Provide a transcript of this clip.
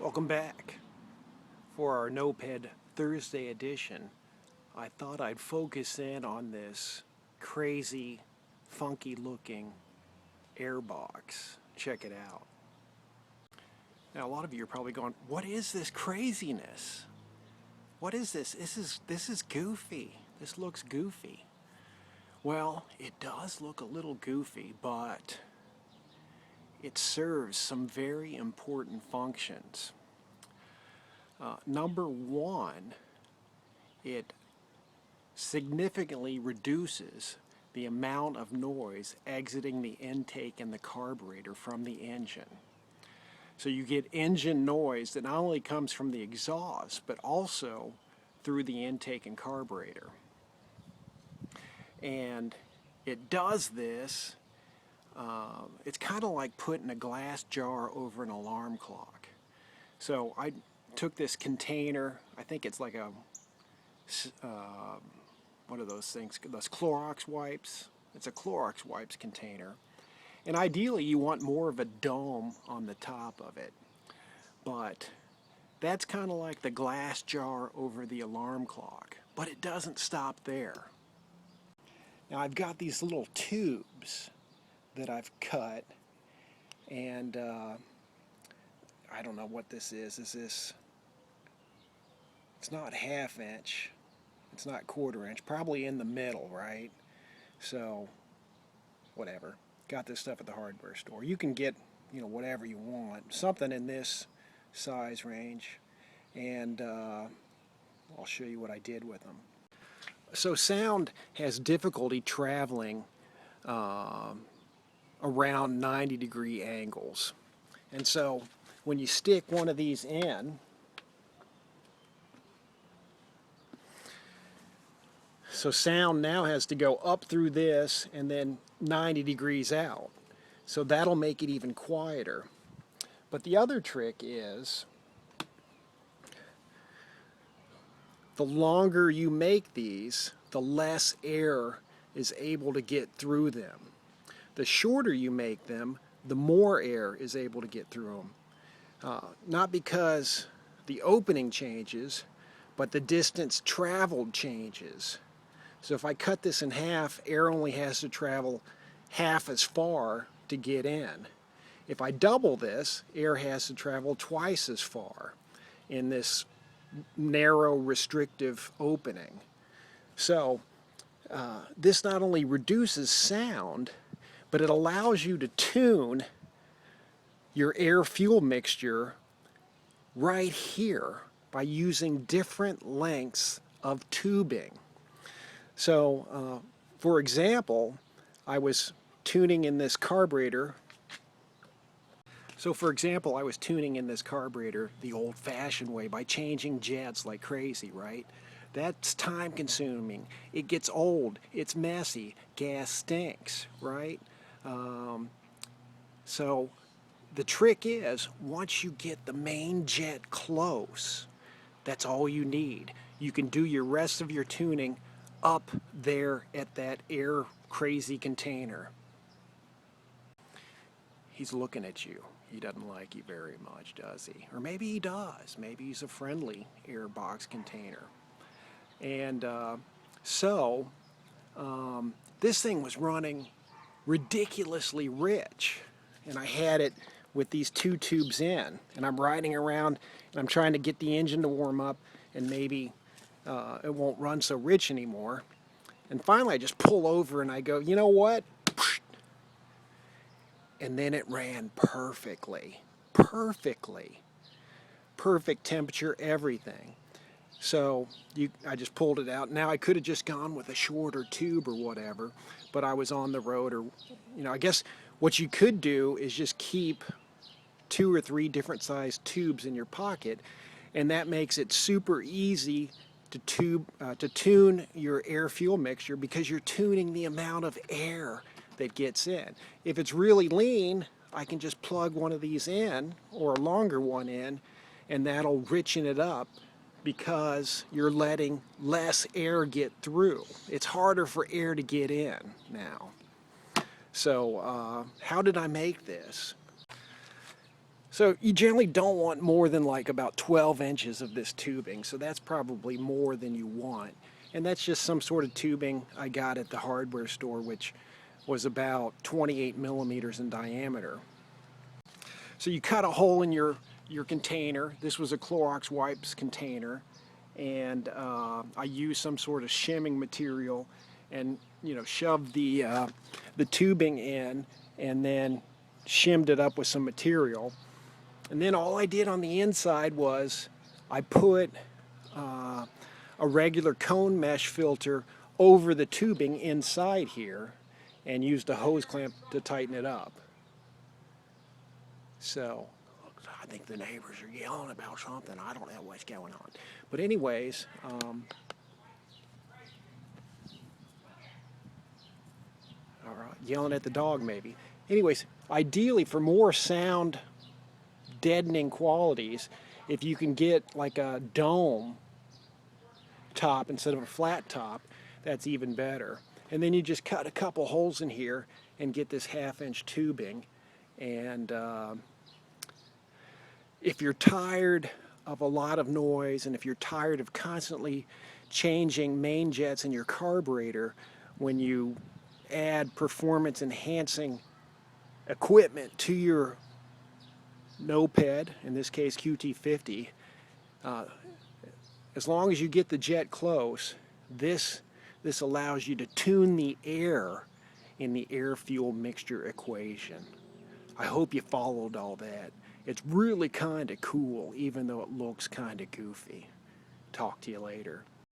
Welcome back. For our Notepad Thursday edition, I thought I'd focus in on this crazy, funky looking air box. Check it out. Now a lot of you are probably going, what is this craziness? What is this? This is goofy. This looks goofy. Well, it does look a little goofy, but it serves some very important functions. Number one, it significantly reduces the amount of noise exiting the intake and the carburetor from the engine. So you get engine noise that not only comes from the exhaust, but also through the intake and carburetor. And it does this, it's kind of like putting a glass jar over an alarm clock. So I took this container, I think it's like a, what are those things, those Clorox wipes? It's a Clorox wipes container. And ideally you want more of a dome on the top of it. But that's kind of like the glass jar over the alarm clock. But it doesn't stop there. Now I've got these little tubes that I've cut, and I don't know what this is. Is this, it's not ½ inch, it's not ¼ inch, probably in the middle, right? So whatever, got this stuff at the hardware store. You can get, whatever you want, something in this size range, and I'll show you what I did with them. So sound has difficulty traveling around 90-degree angles. And so when you stick one of these in, so sound now has to go up through this and then 90 degrees out. So that'll make it even quieter. But the other trick is, the longer you make these, the less air is able to get through them. The shorter you make them, the more air is able to get through them. Not because the opening changes, but the distance traveled changes. So if I cut this in half, air only has to travel half as far to get in. If I double this, air has to travel twice as far in this narrow restrictive opening. So this not only reduces sound, but it allows you to tune your air-fuel mixture right here by using different lengths of tubing. So for example, I was tuning in this carburetor. The old-fashioned way by changing jets like crazy, right? That's time consuming. It gets old. It's messy. Gas stinks, right? So the trick is, once you get the main jet close, that's all you need. You can do your rest of your tuning up there at that air crazy container. He's looking at you. He doesn't like you very much, does he? Or maybe he does. Maybe he's a friendly air box container. And this thing was running ridiculously rich. And I had it with these two tubes in. And I'm riding around and I'm trying to get the engine to warm up, and maybe it won't run so rich anymore. And finally I just pull over and I go, you know what? And then it ran perfectly. Perfect temperature, everything. So I just pulled it out. Now I could have just gone with a shorter tube or whatever, but I was on the road, or I guess what you could do is just keep 2 or 3 different sized tubes in your pocket, and that makes it super easy to tune your air-fuel mixture, because you're tuning the amount of air that gets in. If it's really lean, I can just plug one of these in, or a longer one in, and that'll richen it up, because you're letting less air get through. It's harder for air to get in now. So how did I make this? So you generally don't want more than like about 12 inches of this tubing, so that's probably more than you want. And that's just some sort of tubing I got at the hardware store, which was about 28 millimeters in diameter. So you cut a hole in your container. This was a Clorox wipes container, and I used some sort of shimming material and shoved the tubing in and then shimmed it up with some material. And then all I did on the inside was I put a regular cone mesh filter over the tubing inside here and used a hose clamp to tighten it up. So I think the neighbors are yelling about something. I don't know what's going on. But anyways, all right, yelling at the dog maybe. Anyways, ideally for more sound deadening qualities, if you can get like a dome top instead of a flat top, that's even better. And then you just cut a couple holes in here and get this 1/2-inch tubing. And if you're tired of a lot of noise, and if you're tired of constantly changing main jets in your carburetor, when you add performance enhancing equipment to your Noped, in this case QT50, as long as you get the jet close, this allows you to tune the air in the air-fuel mixture equation. I hope you followed all that. It's really kind of cool, even though it looks kind of goofy. Talk to you later.